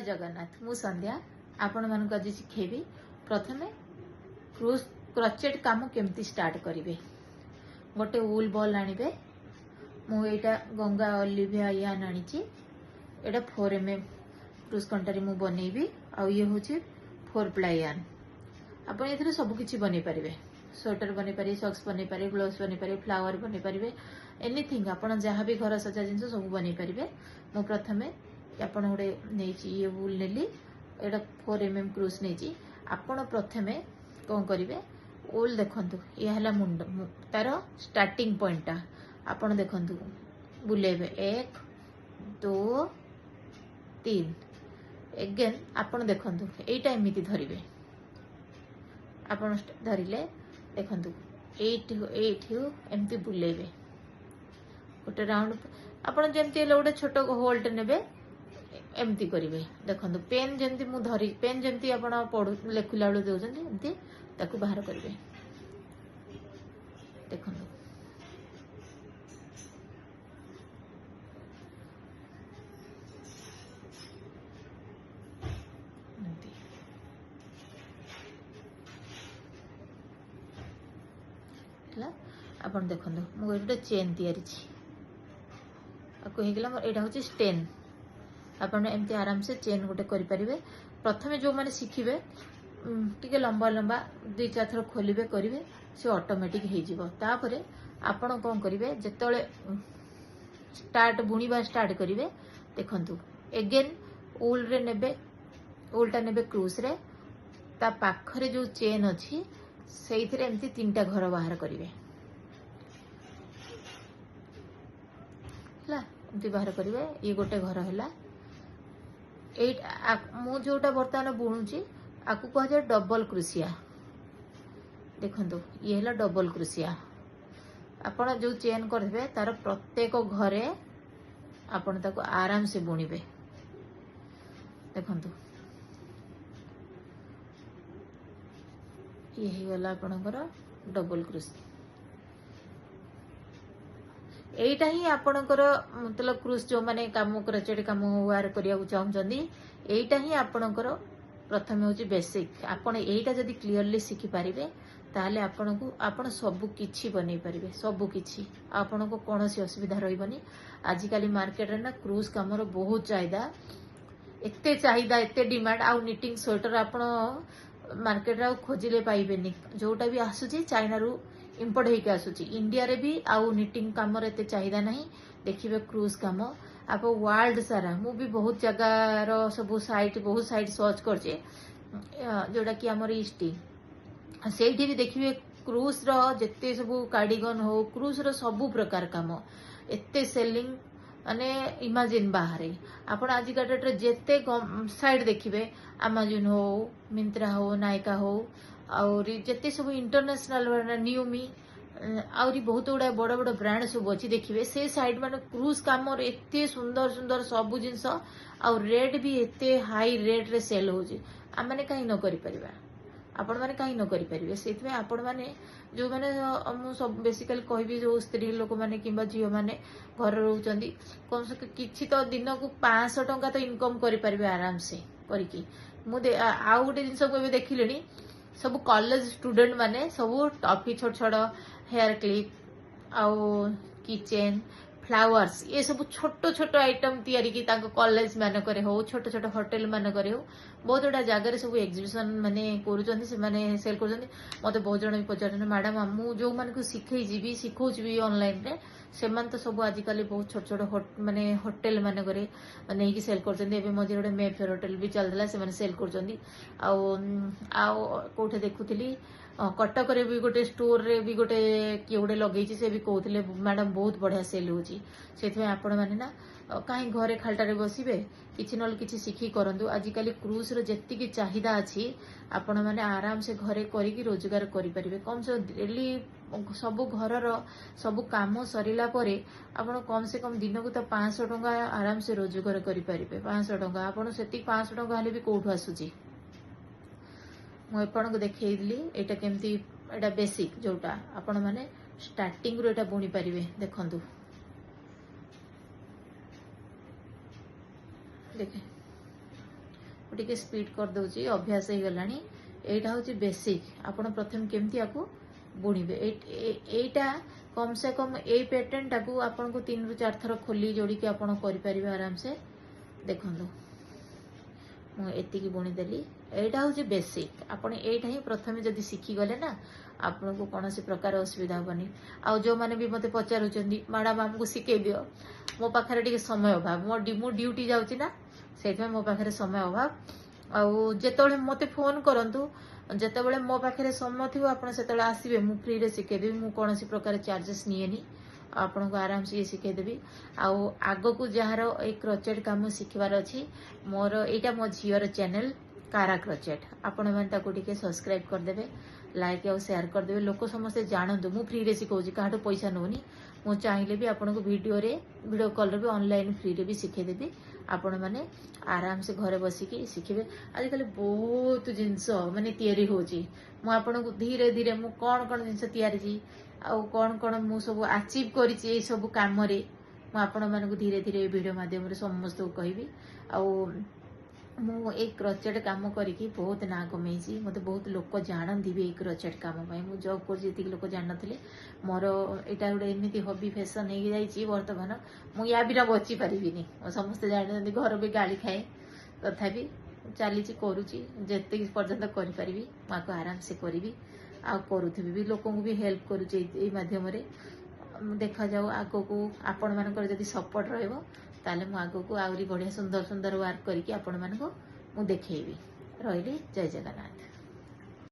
जगन्नाथ मु संध्या आपण मानक आज शिखेबी प्रथमे क्रूज क्रचेट काम केमती स्टार्ट करेंगे। गोटे वूल बॉल आनिबे मु एटा गंगा ऑलिविया यान आनी एटा 4mm क्रूज कंटारी मु बनैबी आ ये होची 4 प्लाई यान। आपण एथरे सब किछि बनै परिबे, स्वेटर बनै पारे, सॉक्स बनै पारे, ग्लोव्स बनै पारे, फ्लावर बनै पारे, एनीथिंग आपण जहाँ भी घर सजा जिनस सब बनै पारे। मु प्रथमे आपण गोटे नहीं ये वूल नेली एटा 4mm क्रूज नहीं आपण प्रथमे कौन करेंगे वूल देखंतु ये हला मुंड तार स्टार्टिंग पॉइंट आपण देखंतु बुलेबे 1 2 3 एगेन आपण देखंतु एटा एमिति धरिबे आपण धरिले देखंतु 8 एमती बुलेबे गोटे राउंड आपण जेमती गोटे छोट होल्ड नेबे एमती करेंगे। देखो पेन जमी मु धरी पेन जमी आप पढ़ू लेखुला बेलू दौरान ताकू बाहर करेंगे। देखो आप देखो मुझे चेन तैयारी यहाँ हूँ स्टेन आपण एमती आराम से चेन गोटे करें। प्रथमे जो मैंने शिखिबे टिके लंबा लंबा 2-4 थर खोलिबे करेंगे से ऑटोमेटिक हो तापरे आपण कौन करेंगे जिते स्टार्ट बुणीबा स्टार्ट करेंगे। देखंतु एगेन वूल रे नेबे वूलटा नेबे क्रूज रे ता पाखरे जो चेन अच्छी से एमती 3टा घर बाहर करेंगे एमती बाहर करेंगे। ये गोटे घर है मु जोटा बर्तमान बुणुची आपको कह जाए डबल क्रुसिया। देखो ये है डबल क्रुसिया आपण जो चेन करबे तार प्रत्येक घरे आपण ताको आराम से बुणीबे। देखो ये गला आपणकर डबल क्रुसिया एटा ही आपणकर मतलब क्रूज जो माने काम क्रचेट काम वार करिया चाहूछंदी एटा ही आपणकर प्रथम होची बेसिक। आपण एटा जदी क्लियरली सिखि पारिबे ताले आपनको आपण सब किछि बनै पारिबे सब किछि आपनको कोनोसी असुविधा रहइबनी। आज काली मार्केट रे ना क्रूज कामर बहुत चाहिदा एते डिमांड आ निटिंग स्वेटर आपण मार्केट रे खोजिले पाइबेनी जोटा भी आसुची चाइना रु इम्पोर्ट होके आसुची इंडिया रे भी आउ निटिंग काम एते चाहिदा नहीं। देखिबे क्रूज काम आप वर्ल्ड सारा मु भी बहुत जगार सब साइट बहुत साइट सर्च करछे जोटा कि हमर ईस्टी सेठी भी देखिबे क्रूज रो जत्ते सब कार्डिगन हो क्रूज रो सब प्रकार काम एते सेलिंग माने इमेजिन बाहर आपण आज का डेट रे जत्ते साइट देखिबे अमेज़न हो मिंत्रा हो नायका हो और जिते सब इंटरनेशनल न्यूमी आउरी बहुत गुड़ा बड़ बड़ ब्रांड सब अच्छी देखिए से साइड मान क्रूज काम एते सुंदर सुंदर सब जिनस आ रेट भी एते हाई रेट रे सेल हो मैंने कहीं न करें आपण मैंने कहीं न करें से आपण मैंने जो मैंने सब बेसिकली कहबी जो स्त्री लोक मैंने कि झील मैंने घर रोचंदी कम से किसी तो दिन को 500 टंका तो इनकम करें आराम से करके मुझे आउ गोटे जिन देखिले सब कॉलेज स्टूडेंट माने सब टॉफी छोट छोट हेयर क्लिप आउ किचेन फ्लावर्स ये सब छोट छोट आइटम तैयारी की कॉलेज मानक हो छोट छोट होटेल मानक हो बहुत गुड़ा जगह सब एग्जिबिशन माने करूछंती से माने सेल करूछंती। मते बहुत जण पचारन मैडम मु जो मान को सिखई भी सिखौछ भी ऑनलाइन रे से तो सब आजिकल बहुत छोट छोट माने होटेल मानक नहीं कि सेल करछंती। एबे मजे गोटे मेफेयर होटेल भी चलला से माने सेल करछंती आउ कोठे देखुथली कटक रे भी गोटे स्टोर रे भी गोटे किए गोटे लगे से भी कहते मैडम बहुत बढ़िया सेल होची से आपण मैंने ना कहीं घरे खालटारे बसबे किसी न किसी शिखी करूँ। आजिकल क्रूज रो जेतिकी चाहिदा अच्छी आपण मैंने आराम से घरे करी रोजगार करें कम से डेली सब घर सब कम सरला आपण कम से कम दिन को तो 500 टंका आराम से रोजगार करें 500 टंका आपण से 500 टंका हेले भी कौटू आसूची मुझे देखली एटा केमती एटा बेसिक जोटा आपण माने स्टार्टिंग रो एटा बुणी पारिबे। देखंतु देखे टिके स्पीड कर दउची अभ्यास हे गलानी एटा होची बेसिक आपण प्रथम केमती आकु बुणीबे एटा कम से कम ए पैटर्न टाकू आपण को 3 रु 4 थर खोली जोड़ी के आपण करि परिबे आराम से देखंदो मु एति की बुणी देली एटा होची बेसिक आपण एटा ही प्रथम जदी सिखी गले ना आपण को कोनोसी प्रकार असुविधा होबनी आ जो माने भी मते पचारुचंदी मैडम हमको सिखे दियो मो पाखरे टिके समय अभाव मो ड्यूटी जाउची ना सेठ में मो पाखरे समय अभाव आ जेतोले मते फोन करंतु जेतेबेले मो पाखरे समय थिबो आपण सेतेबेले आसीबे मु फ्री रे सिखे देबी मु कोनोसी प्रकार चार्जेस निएनी आपण को आराम से सिखे देबी आगो को जहार एक क्रोचेट काम सिखबार अछि मोर एटा मो झियर चैनल कारा क्रोचेट आपण मन ताको टिके सब्सक्राइब कर देबे लाइक और शेयर कर देबे लोक समस्त जानतु मु फ्री रे सिखौची काटो पैसा नोनी मु चाहिले भी आपण को वीडियो कॉल रे भी ऑनलाइन फ्री रे भी सिखे देबी आपण माने आराम से घरे बसी की सिखिबे आजिकल बहुत जिंस माने तयारी होची मु आपण को धीरे धीरे मु कोन कोन जिंस तयारी जी आ कोन कोन मु सब अचीव करिछि ए सब काम रे मु आपण माने को धीरे धीरे वीडियो माध्यम रे समस्त को कहबी आ मु एक क्रोचेट काम करिकी बहुत ना कमेछि मते बहुत लोक जानନ୍ତି भी एक क्रोचेट काम पई मु जॉब कर जेति लोक जाननथिले मोर एटा गुडे एमिति हॉबी फैशन हे जाईछि वर्तमान मु या बिना बची परिबिनी समस्त जानନ୍ତି घर भी गाली खाए तथापि चलीछि करूछि जेते पर्यंत करि परिबी माको आराम से करिबी आ करूथिबी भी लोक को भी हेल्प करूछि ए माध्यम रे देखा जाऊ आगो को आपण मानकर जदि सपोर्ट रहइबो ताले मु आगो को आउरी बढ़िया सुंदर सुंदर वर्क करके आपण मानको मु देखेबी रहिली जय जगन्नाथ।